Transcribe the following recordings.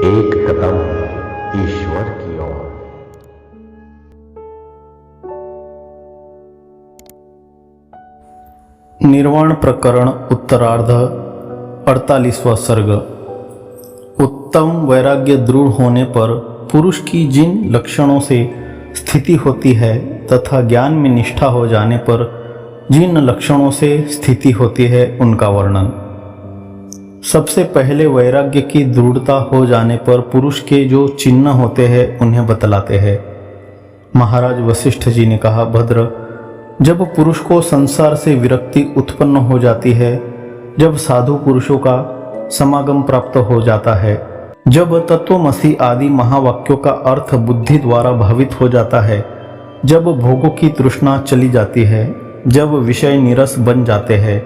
एक कदम ईश्वर की ओर। निर्वाण प्रकरण उत्तरार्ध 48वां सर्ग। उत्तम वैराग्य दृढ़ होने पर पुरुष की जिन लक्षणों से स्थिति होती है तथा ज्ञान में निष्ठा हो जाने पर जिन लक्षणों से स्थिति होती है उनका वर्णन। सबसे पहले वैराग्य की दृढ़ता हो जाने पर पुरुष के जो चिन्ह होते हैं उन्हें बतलाते हैं। महाराज वशिष्ठ जी ने कहा, भद्र, जब पुरुष को संसार से विरक्ति उत्पन्न हो जाती है, जब साधु पुरुषों का समागम प्राप्त हो जाता है, जब तत्वमसि आदि महावाक्यों का अर्थ बुद्धि द्वारा भावित हो जाता है, जब भोगों की तृष्णा चली जाती है, जब विषय नीरस बन जाते हैं,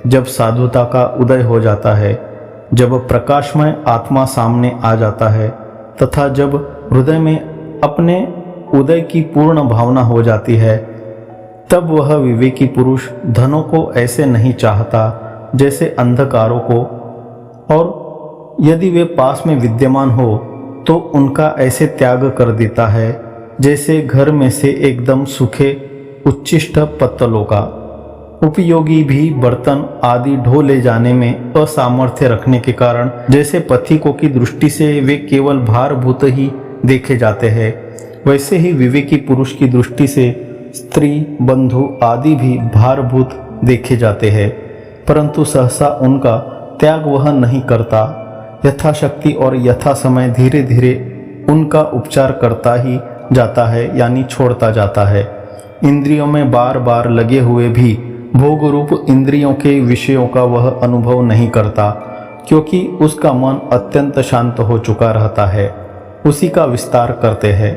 जब साधुता का उदय हो जाता है, जब प्रकाशमय आत्मा सामने आ जाता है तथा जब हृदय में अपने उदय की पूर्ण भावना हो जाती है, तब वह विवेकी पुरुष धनों को ऐसे नहीं चाहता जैसे अंधकारों को, और यदि वे पास में विद्यमान हो तो उनका ऐसे त्याग कर देता है जैसे घर में से एकदम सूखे उच्छिष्ट पत्तलों का। उपयोगी भी बर्तन आदि ढो ले जाने में असामर्थ्य रखने के कारण जैसे पथिकों की दृष्टि से वे केवल भारभूत ही देखे जाते हैं, वैसे ही विवेकी पुरुष की दृष्टि से स्त्री बंधु आदि भी भारभूत देखे जाते हैं, परंतु सहसा उनका त्याग वह नहीं करता। यथाशक्ति और यथा समय धीरे धीरे उनका उपचार करता ही जाता है, यानी छोड़ता जाता है। इंद्रियों में बार बार लगे हुए भी भोग रूप इंद्रियों के विषयों का वह अनुभव नहीं करता, क्योंकि उसका मन अत्यंत शांत हो चुका रहता है, उसी का विस्तार करते हैं।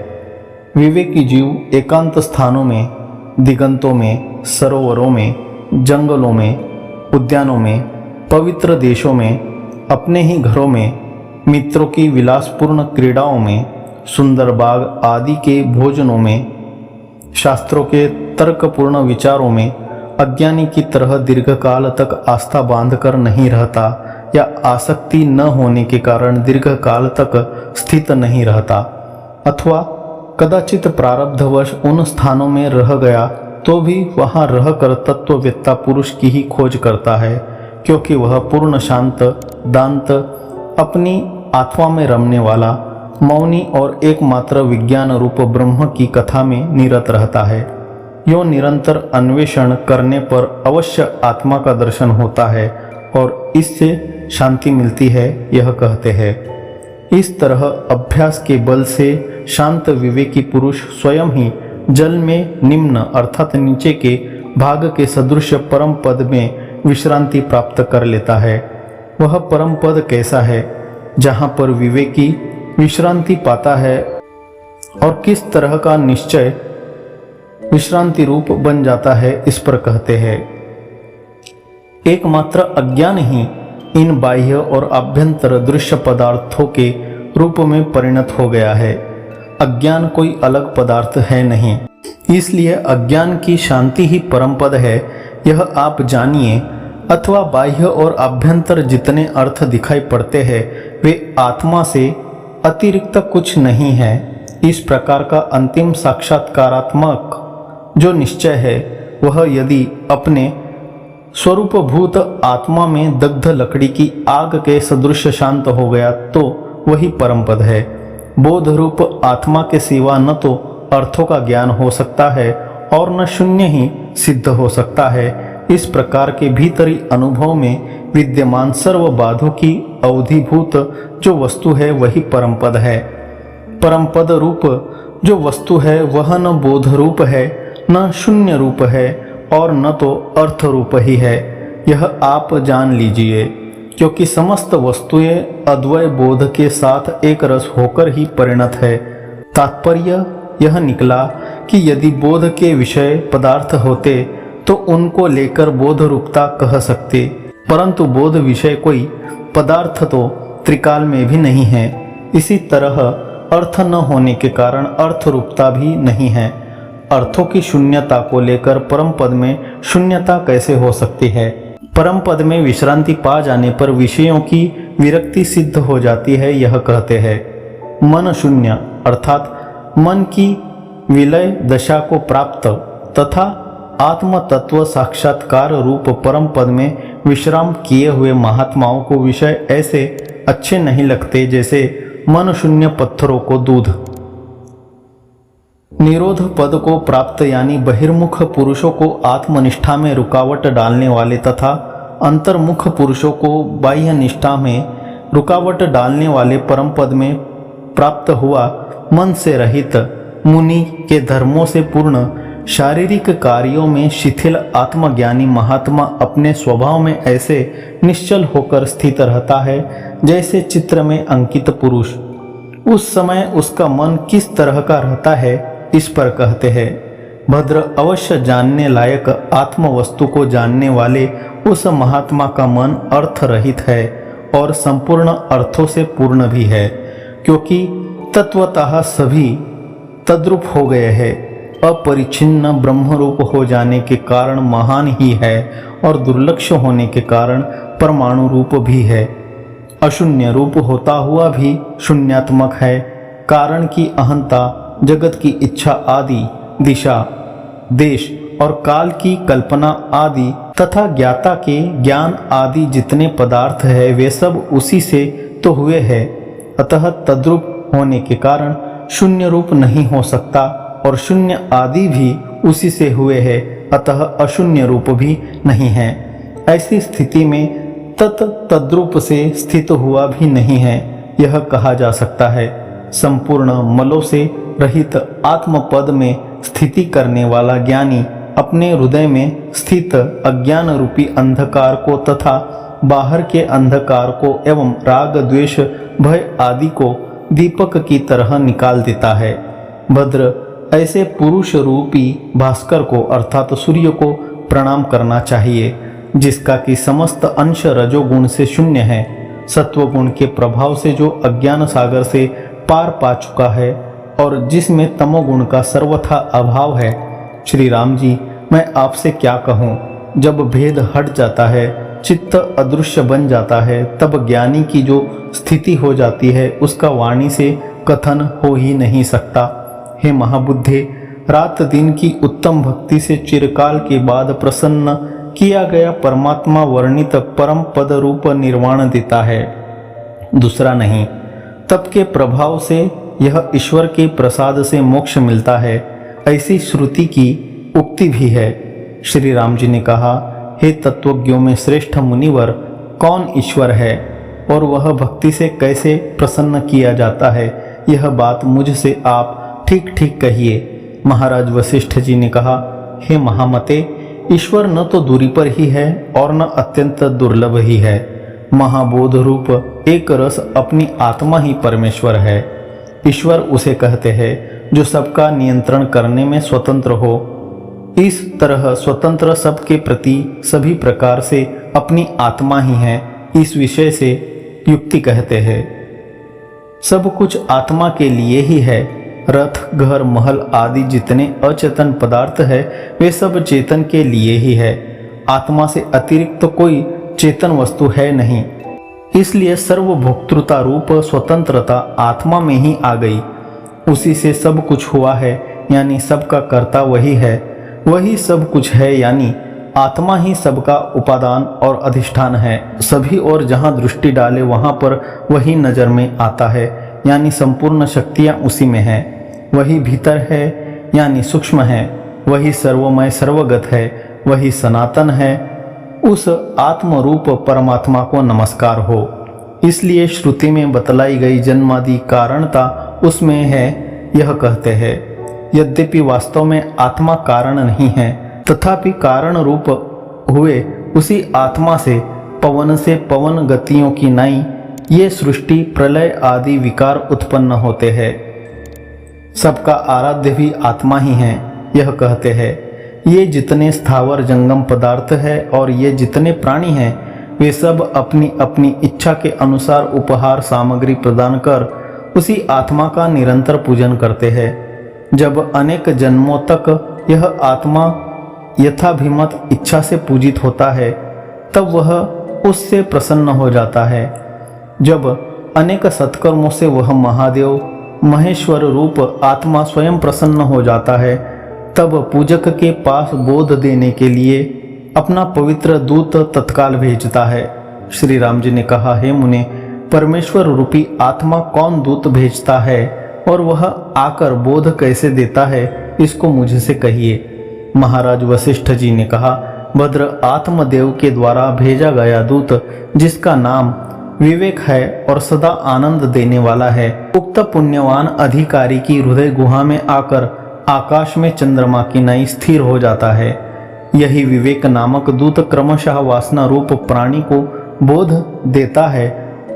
विवेकी जीव एकांत स्थानों में, दिगंतों में, सरोवरों में, जंगलों में, उद्यानों में, पवित्र देशों में, अपने ही घरों में, मित्रों की विलासपूर्ण क्रीड़ाओं में, सुंदर बाग आदि के भोजनों में, शास्त्रों के तर्कपूर्ण विचारों में अज्ञानी की तरह दीर्घकाल तक आस्था बांधकर नहीं रहता, या आसक्ति न होने के कारण दीर्घकाल तक स्थित नहीं रहता, अथवा कदाचित प्रारब्धवश उन स्थानों में रह गया तो भी वहां रहकर तत्ववेत्ता पुरुष की ही खोज करता है, क्योंकि वह पूर्ण शांत दांत अपनी आत्मा में रमने वाला मौनी और एकमात्र विज्ञान रूप ब्रह्म की कथा में निरत रहता है। यो निरंतर अन्वेषण करने पर अवश्य आत्मा का दर्शन होता है और इससे शांति मिलती है, यह कहते हैं। इस तरह अभ्यास के बल से शांत विवेकी पुरुष स्वयं ही जल में निम्न अर्थात नीचे के भाग के सदृश परम पद में विश्रांति प्राप्त कर लेता है। वह परम पद कैसा है जहाँ पर विवेकी विश्रांति पाता है और किस तरह का निश्चय विश्रांति रूप बन जाता है, इस पर कहते हैं। एकमात्र अज्ञान ही इन बाह्य और आभ्यंतर दृश्य पदार्थों के रूप में परिणत हो गया है। अज्ञान कोई अलग पदार्थ है नहीं, इसलिए अज्ञान की शांति ही परम पद है, यह आप जानिए। अथवा बाह्य और आभ्यंतर जितने अर्थ दिखाई पड़ते हैं वे आत्मा से अतिरिक्त कुछ नहीं है। इस प्रकार का अंतिम साक्षात्कारात्मक जो निश्चय है वह यदि अपने स्वरूपभूत आत्मा में दग्ध लकड़ी की आग के सदृश शांत हो गया तो वही परम पद है। बोध रूप आत्मा के सिवा न तो अर्थों का ज्ञान हो सकता है और न शून्य ही सिद्ध हो सकता है। इस प्रकार के भीतरी अनुभव में विद्यमान सर्व बाधों की अवधिभूत जो वस्तु है वही परम पद है। परम पद रूप जो वस्तु है वह न बोध रूप है, न शून्य रूप है और न तो अर्थ रूप ही है, यह आप जान लीजिए। क्योंकि समस्त वस्तुएं अद्वय बोध के साथ एक रस होकर ही परिणत है। तात्पर्य यह निकला कि यदि बोध के विषय पदार्थ होते तो उनको लेकर बोध रूपता कह सकते, परंतु बोध विषय कोई पदार्थ तो त्रिकाल में भी नहीं है। इसी तरह अर्थ न होने के कारण अर्थ रूपता भी नहीं है। अर्थों की शून्यता को लेकर परम पद में शून्यता कैसे हो सकती है? परम पद में विश्रांति पा जाने पर विषयों की विरक्ति सिद्ध हो जाती है। यह कहते हैं मन शून्य अर्थात मन की विलय दशा को प्राप्त तथा आत्म तत्व साक्षात्कार रूप परम पद में विश्राम किए हुए महात्माओं को विषय ऐसे अच्छे नहीं लगते जैसे मन शून्य पत्थरों को दूध। निरोध पद को प्राप्त यानी बहिर्मुख पुरुषों को आत्मनिष्ठा में रुकावट डालने वाले तथा अंतर्मुख पुरुषों को बाह्य निष्ठा में रुकावट डालने वाले परम पद में प्राप्त हुआ मन से रहित मुनि के धर्मों से पूर्ण शारीरिक कार्यों में शिथिल आत्मज्ञानी महात्मा अपने स्वभाव में ऐसे निश्चल होकर स्थित रहता है जैसे चित्र में अंकित पुरुष। उस समय उसका मन किस तरह का रहता है इस पर कहते हैं भद्र अवश्य जानने लायक आत्म वस्तु को जानने वाले उस महात्मा का मन अर्थ रहित है और संपूर्ण अर्थों से पूर्ण भी है, क्योंकि तत्वतः सभी तद्रूप हो गए हैं। अपरिच्छिन्न ब्रह्मरूप हो जाने के कारण महान ही है और दुर्लक्ष्य होने के कारण परमाणु रूप भी है। अशून्य रूप होता हुआ भी शून्यात्मक है। कारण की अहंता, जगत की इच्छा आदि, दिशा, देश और काल की कल्पना आदि तथा ज्ञाता के ज्ञान आदि जितने पदार्थ है वे सब उसी से तो हुए हैं। अतः तद्रूप होने के कारण शून्य रूप नहीं हो सकता और शून्य आदि भी उसी से हुए हैं, अतः अशून्य रूप भी नहीं है। ऐसी स्थिति में तद्रूप से स्थित हुआ भी नहीं है, यह कहा जा सकता है। संपूर्ण मलों से रहित आत्मपद में स्थिति करने वाला ज्ञानी अपने हृदय में स्थित अज्ञान रूपी अंधकार को तथा बाहर के अंधकार को एवं राग द्वेष भय आदि को दीपक की तरह निकाल देता है। भद्र ऐसे पुरुष रूपी भास्कर को अर्थात सूर्य को प्रणाम करना चाहिए, जिसका कि समस्त अंश रजोगुण से शून्य है, सत्वगुण के प्रभाव से जो अज्ञान सागर से पार पा चुका है और जिसमें तमोगुण का सर्वथा अभाव है। श्री राम जी, मैं आपसे क्या कहूँ, जब भेद हट जाता है, चित्त अदृश्य बन जाता है, तब ज्ञानी की जो स्थिति हो जाती है उसका वाणी से कथन हो ही नहीं सकता। हे महाबुद्धे, रात दिन की उत्तम भक्ति से चिरकाल के बाद प्रसन्न किया गया परमात्मा वर्णित परम पद रूप निर्वाण देता है, दूसरा नहीं। तप के प्रभाव से यह ईश्वर के प्रसाद से मोक्ष मिलता है, ऐसी श्रुति की उक्ति भी है। श्री राम जी ने कहा, हे तत्वज्ञों में श्रेष्ठ मुनिवर, कौन ईश्वर है और वह भक्ति से कैसे प्रसन्न किया जाता है, यह बात मुझसे आप ठीक ठीक कहिए। महाराज वशिष्ठ जी ने कहा, हे महामते, ईश्वर न तो दूरी पर ही है और न अत्यंत दुर्लभ ही है। महाबोध रूप एक रस अपनी आत्मा ही परमेश्वर है। ईश्वर उसे कहते हैं जो सबका नियंत्रण करने में स्वतंत्र हो। इस तरह स्वतंत्र सबके प्रति सभी प्रकार से अपनी आत्मा ही है, इस विषय से युक्ति कहते हैं। सब कुछ आत्मा के लिए ही है। रथ, घर, महल आदि जितने अचेतन पदार्थ है वे सब चेतन के लिए ही है। आत्मा से अतिरिक्त तो कोई चेतन वस्तु है नहीं, इसलिए सर्वभोक्तृता रूप स्वतंत्रता आत्मा में ही आ गई। उसी से सब कुछ हुआ है, यानी सबका कर्ता वही है। वही सब कुछ है, यानी आत्मा ही सबका उपादान और अधिष्ठान है। सभी और जहाँ दृष्टि डाले वहाँ पर वही नज़र में आता है, यानी संपूर्ण शक्तियाँ उसी में है। वही भीतर है, यानी सूक्ष्म है। वही सर्वमय सर्वगत है, वही सनातन है। उस आत्मरूप परमात्मा को नमस्कार हो। इसलिए श्रुति में बतलाई गई जन्मादि कारणता उसमें है, यह कहते हैं। यद्यपि वास्तव में आत्मा कारण नहीं है, तथापि कारण रूप हुए उसी आत्मा से पवन गतियों की नाई ये सृष्टि प्रलय आदि विकार उत्पन्न होते हैं। सबका आराध्य भी आत्मा ही है, यह कहते हैं। ये जितने स्थावर जंगम पदार्थ है और ये जितने प्राणी हैं, वे सब अपनी अपनी इच्छा के अनुसार उपहार सामग्री प्रदान कर उसी आत्मा का निरंतर पूजन करते हैं। जब अनेक जन्मों तक यह आत्मा यथाभिमत इच्छा से पूजित होता है, तब वह उससे प्रसन्न हो जाता है। जब अनेक सत्कर्मों से वह महादेव महेश्वर रूप आत्मा स्वयं प्रसन्न हो जाता है, तब पूजक के पास बोध देने के लिए अपना पवित्र दूत तत्काल भेजता है। श्री राम जी ने कहा, हे मुने, परमेश्वर रूपी आत्मा कौन दूत भेजता है और वह आकर बोध कैसे देता है, इसको मुझसे कहिए। महाराज वशिष्ठ जी ने कहा, भद्र आत्मदेव के द्वारा भेजा गया दूत, जिसका नाम विवेक है और सदा आनंद देने वाला है, उक्त पुण्यवान अधिकारी की हृदय गुहा में आकर आकाश में चंद्रमा की नाई स्थिर हो जाता है। यही विवेक नामक दूत क्रमशः वासना रूप प्राणी को बोध देता है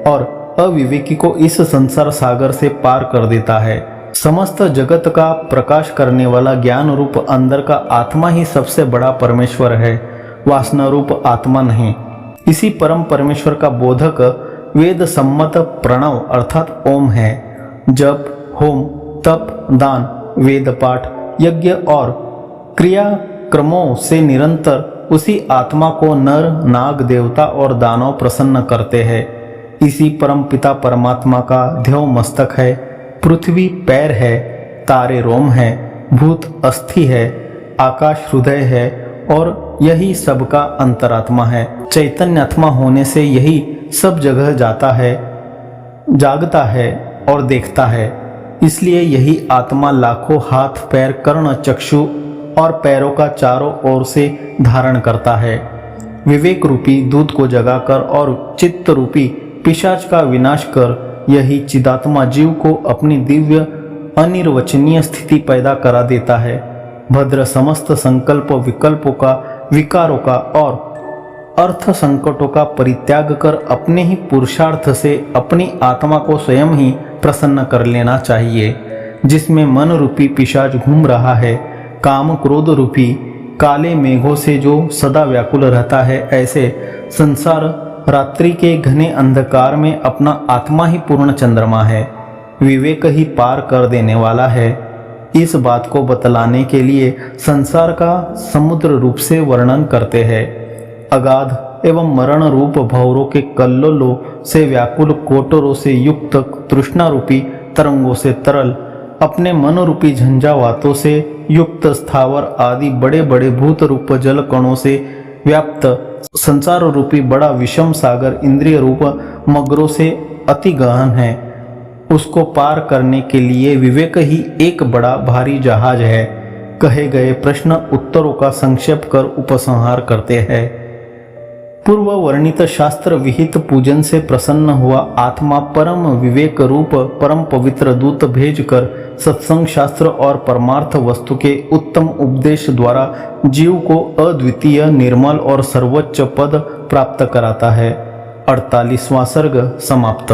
और अविवेकी को इस संसार सागर से पार कर देता है। समस्त जगत का प्रकाश करने वाला ज्ञान रूप अंदर का आत्मा ही सबसे बड़ा परमेश्वर है, वासना रूप आत्मा नहीं। इसी परम परमेश्वर का बोधक वेद सम्मत प्रणव अर्थात ओम है। जप, होम, तप, दान, वेद पाठ, यज्ञ और क्रिया क्रमों से निरंतर उसी आत्मा को नर, नाग, देवता और दानव प्रसन्न करते हैं। इसी परम पिता परमात्मा का ध्येय मस्तक है, पृथ्वी पैर है, तारे रोम है, भूत अस्थि है, आकाश हृदय है और यही सबका अंतरात्मा है। चैतन्य आत्मा होने से यही सब जगह जाता है, जागता है और देखता है। इसलिए यही आत्मा लाखों हाथ, पैर, कर्ण, चक्षु और पैरों का चारों ओर से धारण करता है। विवेक रूपी दूत को जगाकर और चित्त रूपी पिशाच का विनाश कर यही चिदात्मा जीव को अपनी दिव्य अनिर्वचनीय स्थिति पैदा करा देता है। भद्र समस्त संकल्प विकल्पों का, विकारों का और अर्थ संकटों का परित्याग कर अपने ही पुरुषार्थ से अपनी आत्मा को स्वयं ही प्रसन्न कर लेना चाहिए। जिसमें मन रूपी पिशाच घूम रहा है, काम क्रोध रूपी काले मेघों से जो सदा व्याकुल रहता है, ऐसे संसार रात्रि के घने अंधकार में अपना आत्मा ही पूर्ण चंद्रमा है, विवेक ही पार कर देने वाला है। इस बात को बतलाने के लिए संसार का समुद्र रूप से वर्णन करते हैं। अगाध एवं मरण रूप भंवरों के कल्लोलों से व्याकुल, कोटरों से युक्त, तृष्णा रूपी तरंगों से तरल, अपने मन रूपी झंझावातों से युक्त स्थावर आदि बड़े बड़े भूत रूप जल कणों से व्याप्त संसार रूपी बड़ा विषम सागर इंद्रिय रूप मगरों से अति गहन है। उसको पार करने के लिए विवेक ही एक बड़ा भारी जहाज है। कहे गए प्रश्न उत्तरों का संक्षेप कर उपसंहार करते हैं। पूर्व वर्णित शास्त्र विहित पूजन से प्रसन्न हुआ आत्मा परम विवेक रूप परम पवित्र दूत भेजकर सत्संग शास्त्र और परमार्थ वस्तु के उत्तम उपदेश द्वारा जीव को अद्वितीय, निर्मल और सर्वोच्च पद प्राप्त कराता है। 48वां सर्ग समाप्त।